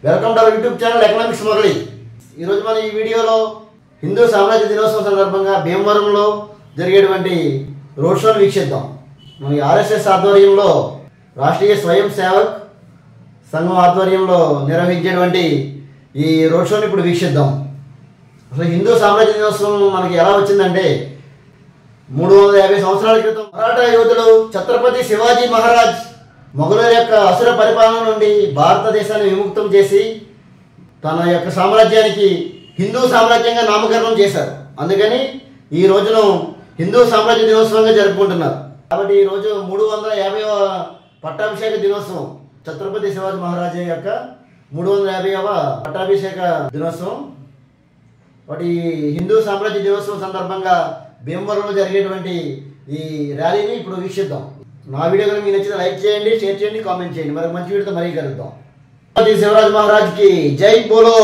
Welcome to our YouTube channel economics Murali. ఈరోజు మన ఈ వీడియోలో హిందూ సామ్రాజ్య దినోత్సవం సందర్భంగా భీమవరంలో జరిగేటువంటి రోడ్ షోను వీక్షిద్దాం. మన ఆర్ఎస్ఎస్ ఆధ్వర్యంలో రాష్ట్రీయ స్వయం సేవక్ సంఘం ఆధ్వర్యంలో నిర్వహించేటువంటి ఈ రోడ్ షోని ఇప్పుడు వీక్షిద్దాం. అసలు హిందూ సామ్రాజ్య దినోత్సవం మనకి ఎలా వచ్చిందంటే 350 సంవత్సరాల క్రితం మరాఠా యోధుడు ఛత్రపతి శివాజీ మహారాజ్ మొఘలుల యొక్క అసుర పరిపాలన నుండి భారతదేశాన్ని విముక్తం చేసి తన యొక్క సామ్రాజ్యానికి హిందూ సామ్రాజ్యంగా నామకరణం చేశారు. అందుకని ఈ రోజును హిందూ సామ్రాజ్య దినోత్సవంగా జరుపుకుంటున్నారు. కాబట్టి ఈ రోజు 350వ పట్టాభిషేక దినోత్సవం, ఛత్రపతి శివాజీ మహారాజ్ యొక్క 350వ పట్టాభిషేక దినోత్సవం. కాబట్టి హిందూ సామ్రాజ్య దినోత్సవం సందర్భంగా భీమవరంలో జరిగేటువంటి ఈ ర్యాలీని ఇప్పుడు వీక్షిద్దాం. నా వీడియో కనుక మీకు నచ్చితే లైక్ చేయండి, షేర్ చేయండి, కామెంట్ చేయండి. మరొక మంచి వీడియోతో మరీ కలుద్దాం. ఛత్రపతి శివరాజ్ మహారాజ్ కి జై బోలో.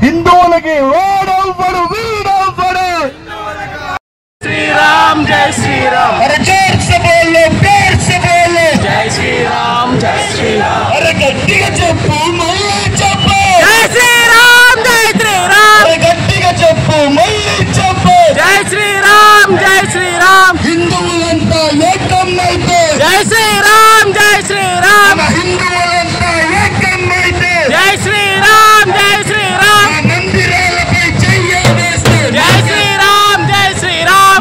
हिंदुओं ఓడవడు వీడవడు श्रीराम जय श्रीराम अरे जोर से बोलो जय श्रीराम अरे गट्टिगा చెప్పు మళ్ళీ చెప్పు जय श्रीराम अरे गट्टिगा చెప్పు మళ్ళీ చెప్పు जय श्रीराम హిందువులంతా ఏకమైతే जय श्रीराम హిందువులంతా ఏకమైతే जय श्रीराम మందిరాలపై చెయ్యి వేస్తే जय श्रीराम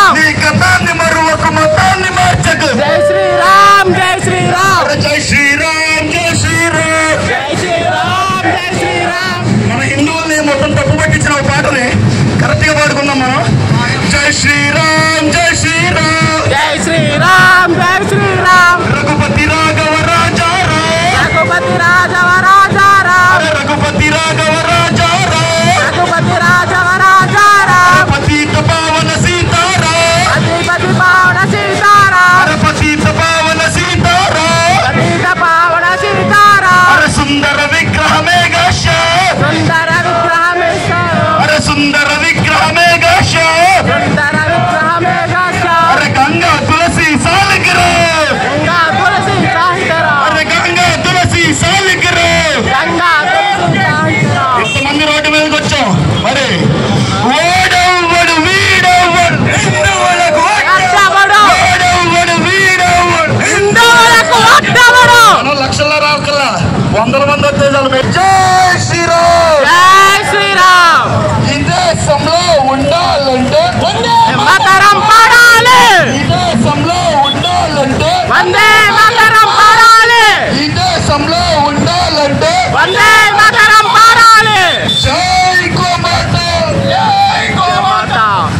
శ్రీరామ్ నీ గతాన్ని మరొక మతాన్ని మార్చకు. జై శ్రీరామ్ జై శ్రీరామ్ జై శ్రీరామ్ జై శ్రీరామ్ జై శ్రీరామ్ జై శ్రీరామ్. మన హిందువుల్ని మొత్తం తప్పు పట్టించిన ఒక పాటని కరెక్ట్ గా పాడుకుందాం మనం. జై శ్రీరామ్ జై శ్రీరామ్ జై శ్రీరామ్ జై శ్రీరామ్. రఘుపతి రాఘవ రాజారాం రఘుపతి రాఘవ రాజారాం రఘుపతి రాఘవ రాజారాం రఘుపతి రాఘవ రాజారాం. పతిత పావన సీతారాం అధిపతి పావన సీతారాం పతిత పావన సీతారాం అధిక పావన సీతారాం. సుందర విగ్రహమే గశ సుందర విగ్రహమే సుందర విగ్రహమే గశ సుందర విగ్రహమే గంగా తులసి సాలిగ్ర గంగా తులసి సాహిత్యరాం గంగా తులసి సాలిగ్ర గంగా తులసి సాహిత్యరాం. ఇంతమంది రోడ్డు మీదకి వచ్చాం. మరి ఓడవడు వీడవడు హిందువులకు అడ్డవడు ఓడవడు వీడవడు హిందువులకు అడ్డవడు. మనం లక్షల్లో రాకల్లా వందల మంది వచ్చేసారు. జై శ్రీరామ్. జై శ్రీరామ్. ఈ దేశంలో ఉండాలంటే మకరం పాడాలి ఈ దేశంలో ఉండాలంటే వందే మకరం పాడాలి ఈ దేశంలో ఉండాలంటే వందే మకరం పాడాలి. జై గోమాత జై గోమాత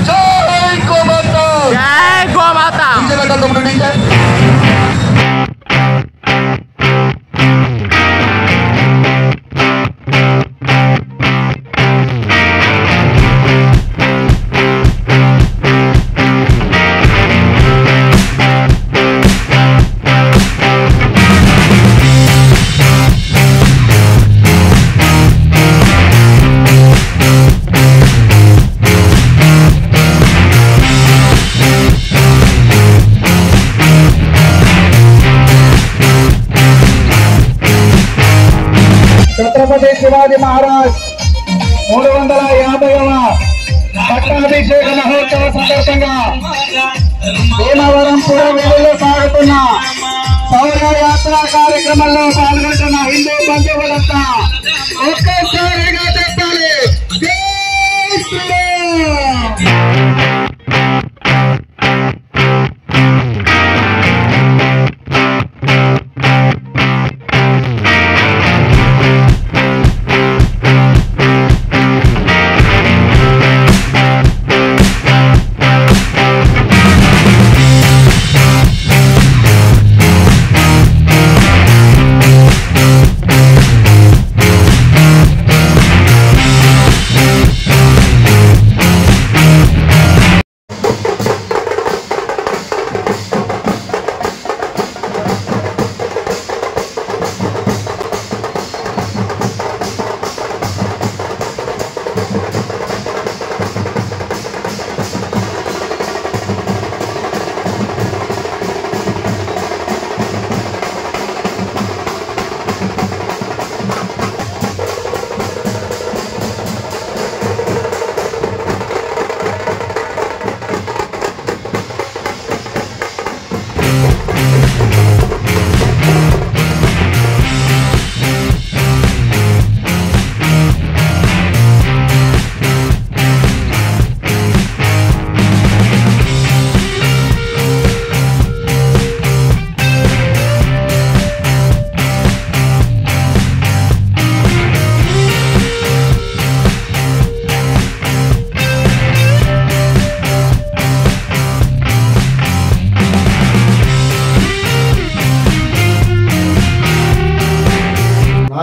జై గోమాత. జై గోమాత. డీజే పెట్టాలి తమ్ముడు, డీజే. ఛత్రపతి శివాజీ మహారాజ్ 350వ పట్టాభిషేక మహోత్సవ సందర్భంగా భీమవరం పుర వీధుల్లో సాగుతున్న పౌరయాత్ర కార్యక్రమంలో పాల్గొంటున్న హిందూ బంధువులంతా ఒక్కసారిగా చెప్పాలి జై శ్రీరామ్.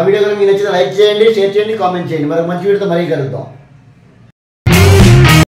వీడియో కనుక మీకు నచ్చితే లైక్ చేయండి, షేర్ చేయండి, కామెంట్ చేయండి. మరి మంచి వీడియోతో మరీ కలుద్దాం.